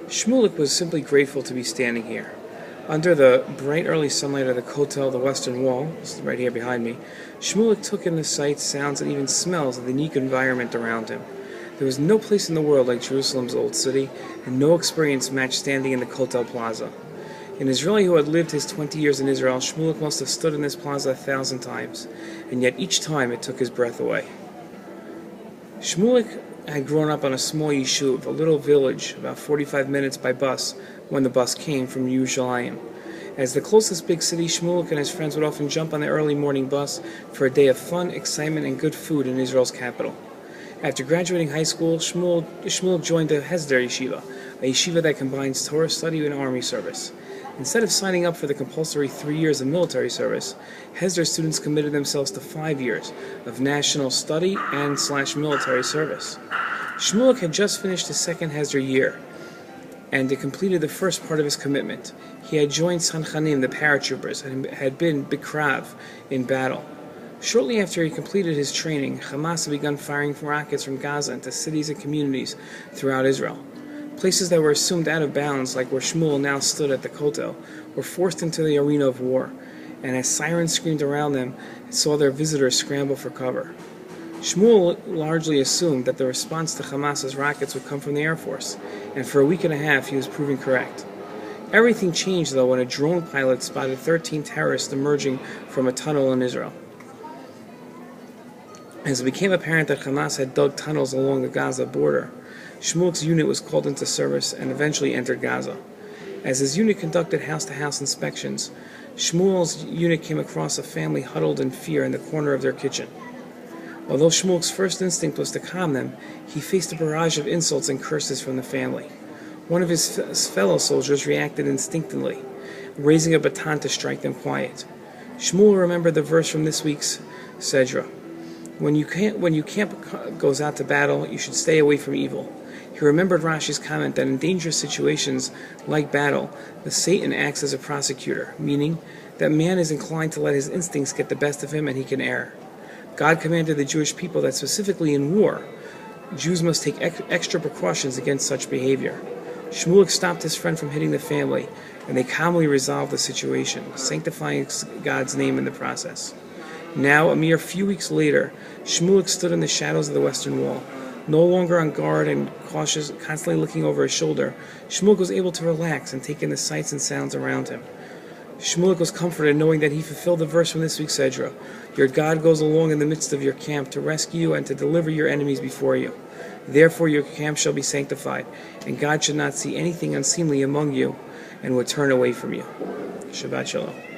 Shmulik was simply grateful to be standing here. Under the bright early sunlight of the Kotel, the western wall, this is right here behind me, Shmulik took in the sights, sounds, and even smells of the unique environment around him. There was no place in the world like Jerusalem's old city, and no experience matched standing in the Kotel Plaza. An Israeli who had lived his 20 years in Israel, Shmulik must have stood in this plaza 1,000 times, and yet each time it took his breath away. Shmulik had grown up on a small yishuv, a little village, about 45 minutes by bus, when the bus came from Yerushalayim. As the closest big city, Shmulik and his friends would often jump on the early morning bus for a day of fun, excitement, and good food in Israel's capital. After graduating high school, Shmulik joined a Hesder yeshiva, a yeshiva that combines Torah study and army service. Instead of signing up for the compulsory 3 years of military service, Hesder students committed themselves to 5 years of national study and military service. Shmulik had just finished his second Hesder year, and had completed the first part of his commitment. He had joined Sanchanim, the paratroopers, and had been Bikrav in battle. Shortly after he completed his training, Hamas had begun firing rockets from Gaza into cities and communities throughout Israel. Places that were assumed out of bounds, like where Shmuel now stood at the Kotel, were forced into the arena of war, and as sirens screamed around them, saw their visitors scramble for cover. Shmuel largely assumed that the response to Hamas's rockets would come from the Air Force, and for a week and a half he was proven correct. Everything changed, though, when a drone pilot spotted 13 terrorists emerging from a tunnel in Israel. As it became apparent that Hamas had dug tunnels along the Gaza border, Shmulik's unit was called into service and eventually entered Gaza. As his unit conducted house-to-house inspections, Shmuel's unit came across a family huddled in fear in the corner of their kitchen. Although Shmulik's first instinct was to calm them, he faced a barrage of insults and curses from the family. One of his fellow soldiers reacted instinctively, raising a baton to strike them quiet. Shmuel remembered the verse from this week's Sedra. When your camp goes out to battle, you should stay away from evil. He remembered Rashi's comment that in dangerous situations like battle, the Satan acts as a prosecutor, meaning that man is inclined to let his instincts get the best of him and he can err. God commanded the Jewish people that specifically in war, Jews must take extra precautions against such behavior. Shmulik stopped his friend from hitting the family, and they calmly resolved the situation, sanctifying God's name in the process. Now, a mere few weeks later, Shmulik stood in the shadows of the western wall. No longer on guard and cautious, constantly looking over his shoulder, Shmulik was able to relax and take in the sights and sounds around him. Shmulik was comforted knowing that he fulfilled the verse from this week's Sedra. Your God goes along in the midst of your camp to rescue you and to deliver your enemies before you. Therefore your camp shall be sanctified, and God should not see anything unseemly among you and would turn away from you. Shabbat Shalom.